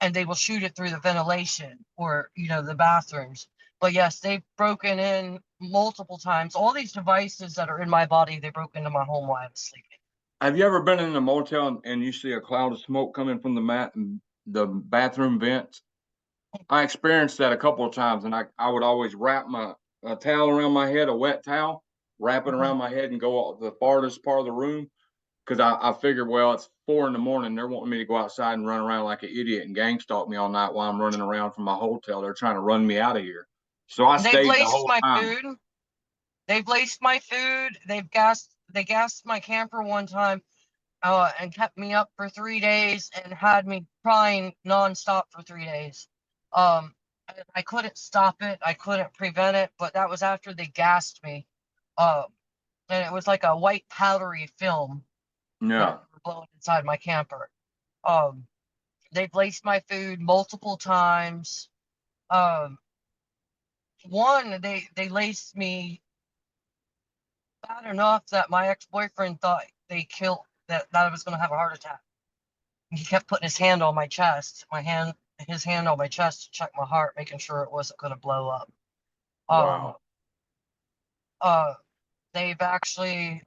and they will shoot it through the ventilation or, the bathrooms. But yes, they've broken in multiple times. All these devices that are in my body, they broke into my home while I was sleeping. Have you ever been in a motel and you see a cloud of smoke coming from the bathroom vents? I experienced that a couple of times, and I would always wrap a towel around my head, a wet towel, wrap it around my head, and go the farthest part of the room because I figured, well, it's 4 a.m. They're wanting me to go outside and run around like an idiot and gang stalk me all night while I'm running around from my hotel. They're trying to run me out of here. So I They've stayed the laced whole my time. food. They've laced my food. They gassed my camper one time, and kept me up for 3 days and had me crying nonstop for 3 days. I couldn't stop it. I couldn't prevent it, but that was after they gassed me. And it was like a white powdery film Yeah. that were blowing inside my camper. Um, they've laced my food multiple times. Um, one, they laced me bad enough that my ex-boyfriend thought that I was gonna have a heart attack. He kept putting his hand on my chest, his hand on my chest to check my heart, making sure it wasn't gonna blow up. Um, Wow. uh, they've actually,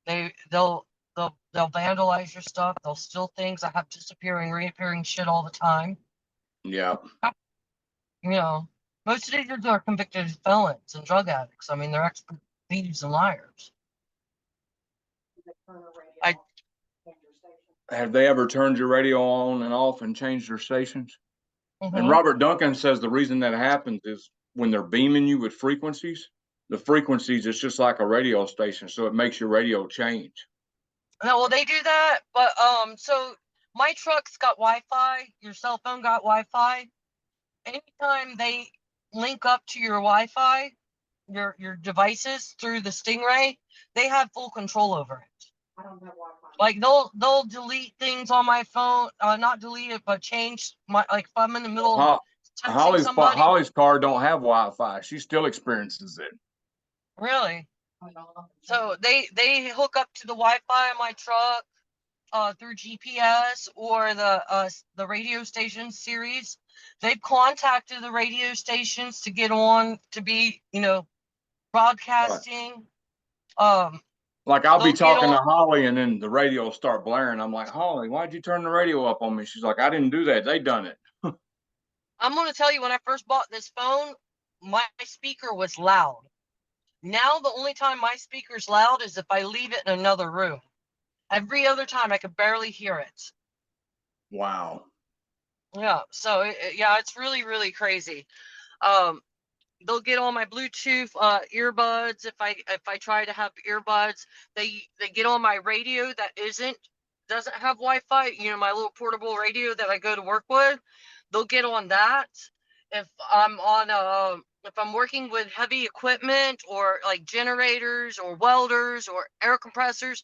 they'll vandalize your stuff. They'll steal things. I have disappearing, reappearing shit all the time. Yeah. You know, most of these dudes are convicted felons and drug addicts. I mean, they're expert thieves and liars. I Have they ever turned your radio on and off and changed their stations? And mhm. Robert Duncan says the reason that happens is when they're beaming you with frequencies, the frequencies, it's just like a radio station. So it makes your radio change. No, well, they do that, but so my truck's got Wi-Fi. Your cell phone got Wi-Fi. Anytime they link up to your Wi-Fi, your devices through the Stingray, they have full control over it. I don't have Wi-Fi. Like they'll delete things on my phone, not delete it, but change my, like if I'm in the middle of texting somebody. Holly's car don't have Wi-Fi. She still experiences it. Really? So they hook up to the Wi-Fi on my truck through GPS or the radio station series. They've contacted the radio stations to get on to be, broadcasting. Like I'll be They'll get talking to on. Holly and then the radio will start blaring. I'm like, Holly, why'd you turn the radio up on me? She's like, I didn't do that. They done it. I'm gonna tell you, when I first bought this phone, my speaker was loud. Now the only time my speaker's loud is if I leave it in another room. Every other time I could barely hear it. Wow. Yeah, so yeah, it's really, really crazy. Um, they'll get on my Bluetooth earbuds if I try to have earbuds. They get on my radio that doesn't have Wi-Fi. My little portable radio that I go to work with. They'll get on that. If I'm working with heavy equipment or like generators or welders or air compressors,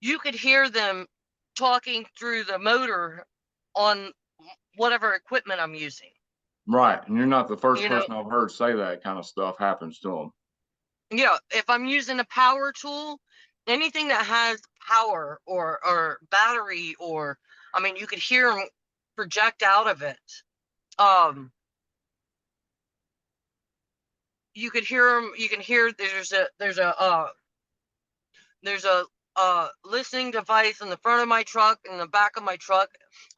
you could hear them talking through the motor on whatever equipment I'm using. Right. And you're not the first You know, person I've heard say that kind of stuff happens to them. yeah, if I'm using a power tool, anything that has power or battery, or I mean, you could hear them project out of it. You could hear them. You can hear there's a listening device in the front of my truck and the back of my truck.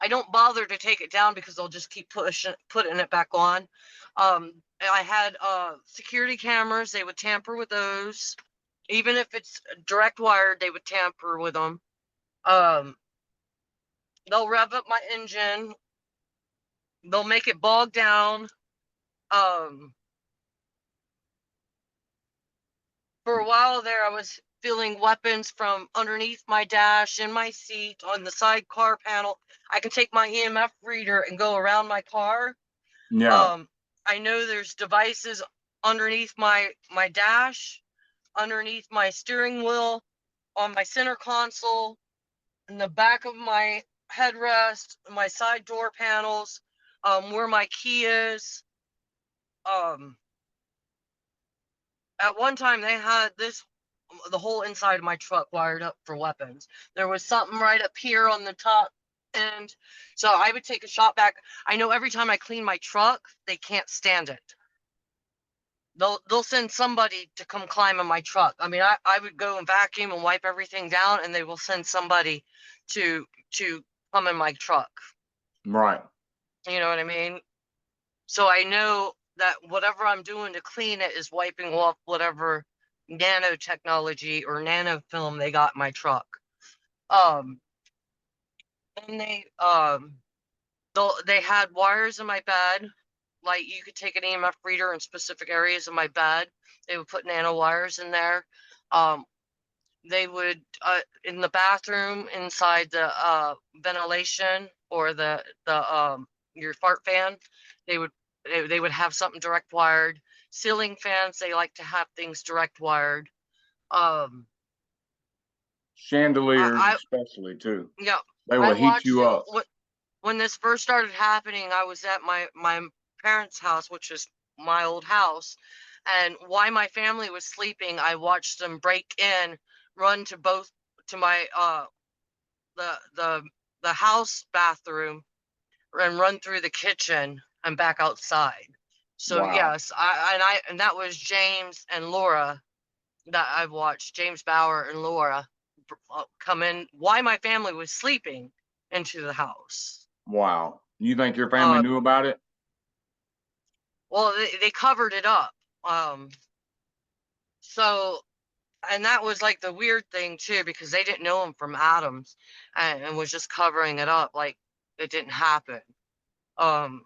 I don't bother to take it down because I'll just keep putting it back on. I had security cameras. They would tamper with those. Even if it's direct wired, they would tamper with them. They'll rev up my engine. They'll make it bog down. For a while there, I was feeling weapons from underneath my dash, in my seat, on the sidecar panel. I can take my EMF reader and go around my car. Yeah. I know there's devices underneath my dash, underneath my steering wheel, on my center console, in the back of my headrest, my side door panels, where my key is. At one time they had the whole inside of my truck wired up for weapons. There was something right up here on the top end. So I would take a shot back. I know every time I clean my truck, they can't stand it. They'll send somebody to come climb in my truck. I mean, I would go and vacuum and wipe everything down, and they will send somebody to come in my truck. Right. You know what I mean? So I know that whatever I'm doing to clean it is wiping off whatever nanotechnology or nanofilm they got in my truck. And they had wires in my bed. Like, you could take an EMF reader in specific areas of my bed. They would put nano wires in there. They would in the bathroom, inside the ventilation or the your fart fan, they would have something direct wired. Ceiling fans, they like to have things direct wired. Chandeliers especially too. Yeah, They I will heat watched you it up. when this first started happening. I was at my parents' house, which is my old house. And while my family was sleeping, I watched them break in, run to my the the the house bathroom and run through the kitchen and back outside. So Wow. yes, and that was James and Laura that I've watched, James Bauer and Laura come in while my family was sleeping into the house. Wow. You think your family Uh, knew about it? well, they covered it up. Um, so and that was like the weird thing too, because they didn't know him from Adams, and was just covering it up like it didn't happen. Um,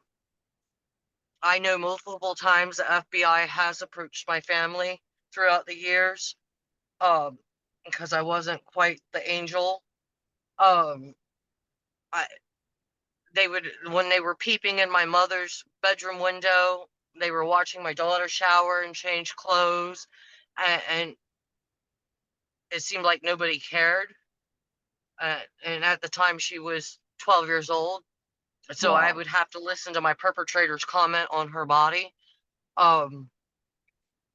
I know multiple times the FBI has approached my family throughout the years, um, because I wasn't quite the angel. Um, I they would when they were peeping in my mother's bedroom window, they were watching my daughter shower and change clothes, and it seemed like nobody cared. And at the time, she was 12 years old, so I Wow. would have to listen to my perpetrator's comment on her body. Um,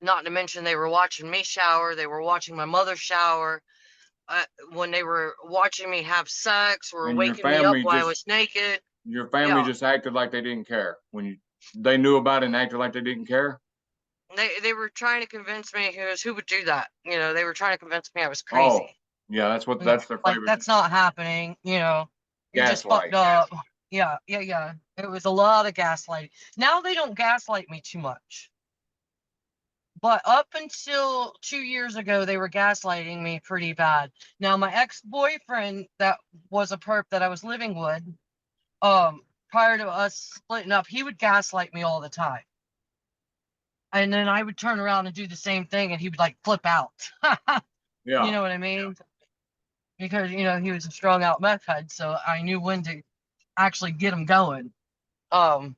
Not to mention they were watching me shower, they were watching my mother shower. When they were watching me have sex or And waking me up while I was naked. your family Yeah, just acted like they didn't care when they knew about it and acted like they didn't care. they were trying to convince me who would do that. They were trying to convince me I was Oh, crazy. yeah, Yeah, that's their like favorite. that's not happening. You're just fucked Gaslight. up. Yeah, yeah, yeah. It was a lot of gaslighting. Now they don't gaslight me too much. But up until 2 years ago, they were gaslighting me pretty bad. Now, my ex-boyfriend that was a perp that I was living with, prior to us splitting up, he would gaslight me all the time. And then I would turn around and do the same thing and he would like flip out. You Yeah. know what I mean? Because, he was a strung out meth head, so I knew when to actually get him going. Um,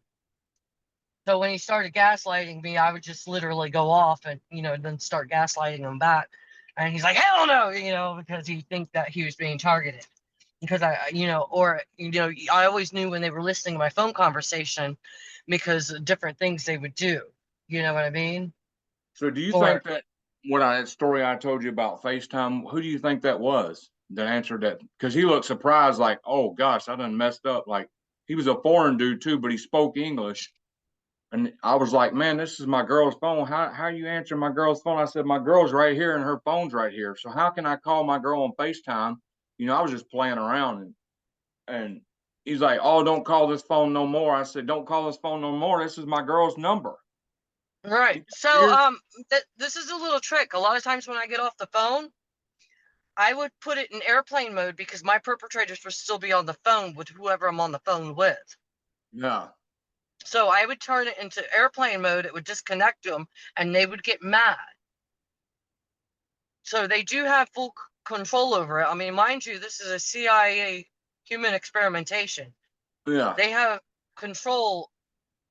so when he started gaslighting me, I would just literally go off and, then start gaslighting him back. And he's like, hell no, because he think that he was being targeted. Because I always knew when they were listening to my phone conversation because of different things they would do. You know what I mean? So do you Or think that that story I told you about FaceTime, who do you think that was that answered that? Because he looked surprised, like, oh gosh, I done messed up. Like he was a foreign dude too, but he spoke English. And I was like, man, this is my girl's phone. How are you answering my girl's phone? I said, my girl's right here and her phone's right here. So how can I call my girl on FaceTime? I was just playing around and he's like, oh, don't call this phone no more. I said, don't call this phone no more. This is my girl's number. right. Is that So weird? this is a little trick. A lot of times when I get off the phone, I would put it in airplane mode because my perpetrators would still be on the phone with whoever I'm on the phone with. Yeah. So I would turn it into airplane mode. It would disconnect them and they would get mad. So they do have full control over it. I mean, mind you, this is a CIA human experimentation. Yeah. They have control.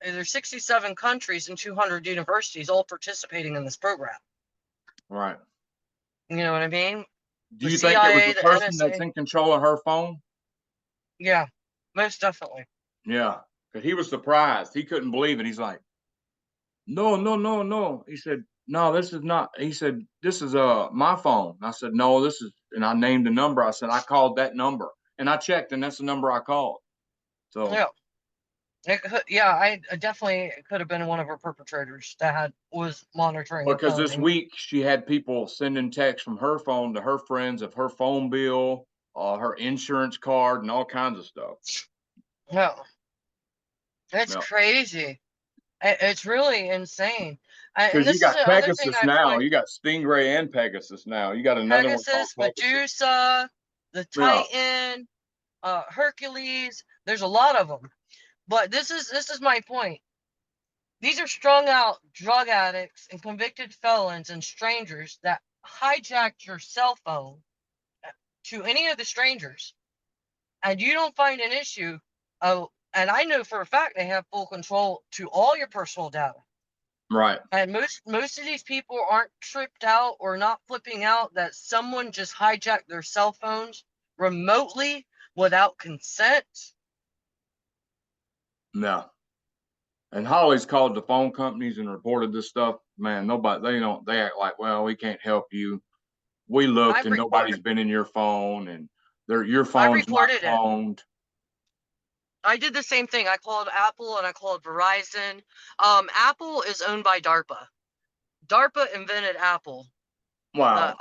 There's 67 countries and 200 universities all participating in this program. Right. You know what I mean? Do The you think it was CIA, the the person that's NSA. in control of her phone? Yeah, most definitely. Yeah. Because he was surprised. He couldn't believe it. He's like, no, no, no, no. He said, no, this is not. He said, this is my phone. I said, no, this is, and I named the number. I said, I called that number. And I checked, and that's the number I called. So Yeah. Yeah, I definitely could have been one of our perpetrators that was monitoring the because phone. this And week she had people sending texts from her phone to her friends of her phone bill, her insurance card, and all kinds of stuff. yeah, it's Yeah. crazy. It's really insane. And Because you this is got the other thing Pegasus I now. find: You got Stingray and Pegasus now. You got another one called Pegasus, Pegasus. Medusa, the Yeah. Titan, Hercules. There's a lot of them. But this is my point. These are strung out drug addicts and convicted felons and strangers that hijacked your cell phone to any of the strangers, and you don't find an issue. Oh, and I know for a fact they have full control to all your personal data. Right. And most of these people aren't tripped out or not flipping out that someone just hijacked their cell phones remotely without consent. No. And Holly's called the phone companies and reported this stuff. Man, nobody, they act like, well, we can't help you. We looked I've and reported. nobody's been in your phone and your I phone's not reported it. cloned. I did the same thing. I called Apple and I called Verizon. Apple is owned by DARPA. DARPA invented Apple. The Wow.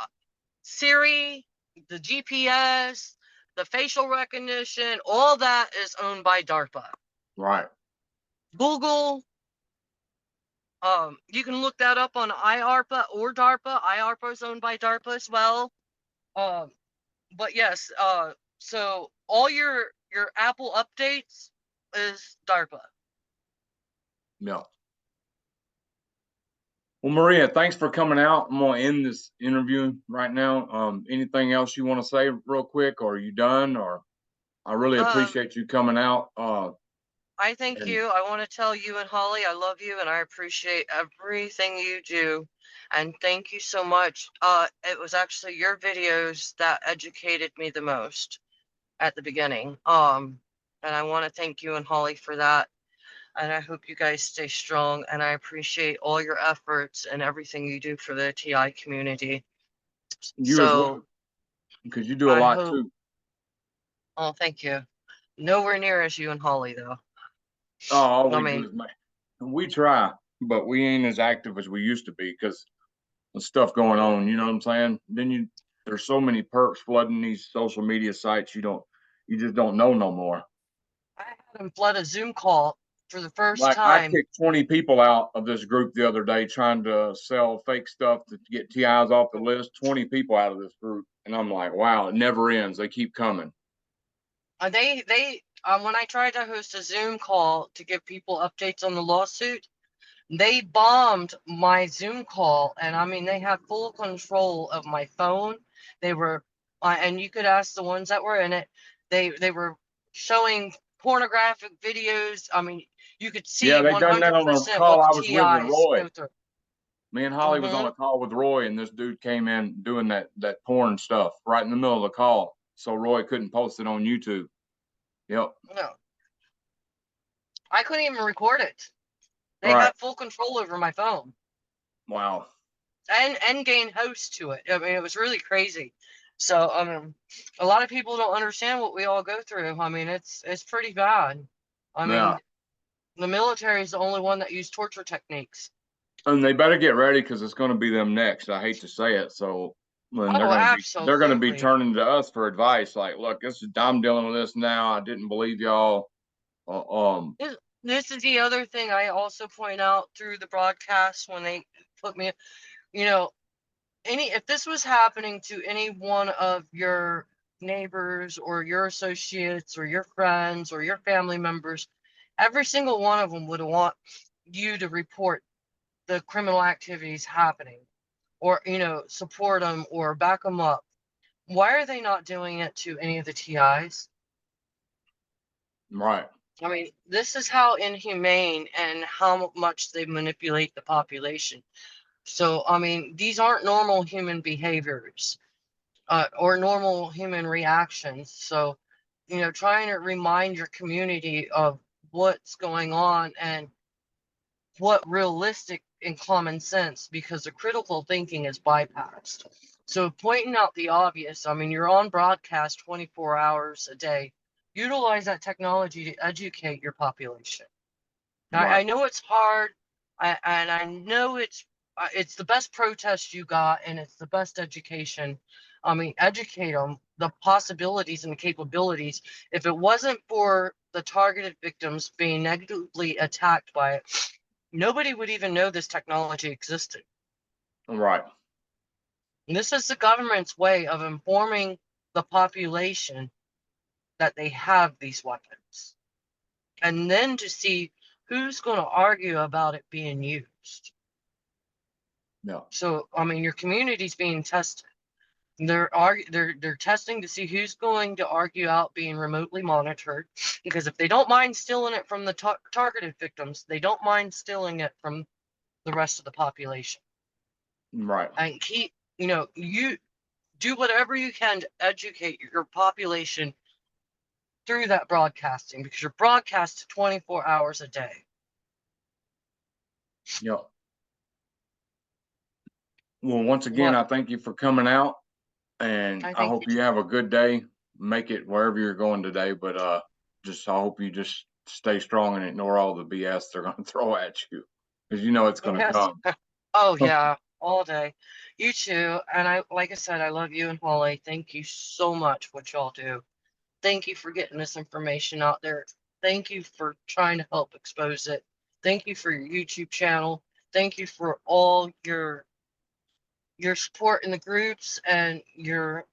Siri, the GPS, the facial recognition, all that is owned by DARPA. Right. Google, you can look that up on IARPA or DARPA. IARPA is owned by DARPA as well. But yes, so all your Apple updates is DARPA. Yeah. Well, Maria, thanks for coming out. I'm gonna end this interview right now. Anything else you want to say real quick, or are you done? Or I really Um, appreciate you coming out. I thank And you. I want to tell you and Holly, I love you and I appreciate everything you do. And thank you so much. It was actually your videos that educated me the most at the beginning. And I want to thank you and Holly for that. And I hope you guys stay strong. And I appreciate all your efforts and everything you do for the TI community. you as So well, because you do a I lot hope, too. oh, thank you. Nowhere near as you and Holly, though. Oh, all I we do mean, is we try, but we ain't as active as we used to be because the stuff going on. You know what I'm saying? There's so many perks flooding these social media sites. You just don't know no more. I had him flood a Zoom call for the first Like I time. kicked 20 people out of this group the other day trying to sell fake stuff to get TIs off the list. 20 people out of this group, and I'm like, wow, it never ends. They keep coming. When I tried to host a Zoom call to give people updates on the lawsuit, they bombed my Zoom call, and I mean, they had full control of my phone. They were, and you could ask the ones that were in it. They were showing pornographic videos. I mean, you could Yeah, see they done that on a 100% call what the I was with TIs Roy. go through. Me and Holly was on Mm-hmm. a call with Roy, and this dude came in doing that porn stuff right in the middle of the call, so Roy couldn't post it on YouTube. Yep. No, I couldn't even record it. They Right. had full control over my phone. Wow. And gain host to it. I mean, it was really crazy. So I mean, a lot of people don't understand what we all go through. I mean, it's pretty bad. I Yeah. mean, the military is the only one that use torture techniques. And they better get ready because it's going to be them next. I hate to say it. So when Oh, they're going to be absolutely. turning to us for advice. Like, look, I'm dealing with this now. I didn't believe y'all. This, this is the other thing I also point out through the broadcast when they put me, you know, if this was happening to any one of your neighbors or your associates or your friends or your family members, every single one of them would want you to report the criminal activities happening or support them or back them up. Why are they not doing it to any of the TIs? right. I mean, this is how inhumane and how much they manipulate the population. So I mean, these aren't normal human behaviors or normal human reactions. So, trying to remind your community of what's going on and what realistic and common sense, because the critical thinking is bypassed. So, pointing out the obvious, I mean, you're on broadcast 24 hours a day. Utilize that technology to educate your population. Now, Right. I know it's hard, and I know it's the best protest you got, and it's the best education. I mean, educate them the possibilities and the capabilities. If it wasn't for the targeted victims being negatively attacked by it, nobody would even know this technology existed. Right. And this is the government's way of informing the population that they have these weapons, and then to see who's going to argue about it being used. Yeah. So, I mean, your community's being tested. They're testing to see who's going to argue out being remotely monitored. Because if they don't mind stealing it from the targeted victims, they don't mind stealing it from the rest of the population. Right. And you do whatever you can to educate your population through that broadcasting, because you're broadcast 24 hours a day. Yep. Well, once again, What? I thank you for coming out, and I I think hope you have a good day. Make it wherever you're going today, but just I hope you just stay strong and ignore all the BS they're going to throw at you, because you know it's going to yes. come. Oh yeah, all day. You too. And like I said, I love you and Holly. Thank you so much what y'all do. Thank you for getting this information out there. Thank you for trying to help expose it. Thank you for your YouTube channel. Thank you for all your support in the groups and your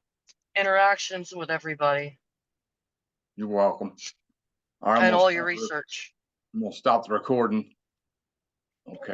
interactions with everybody You're welcome. All right, and all your research. I'm gonna stop the recording. Okay.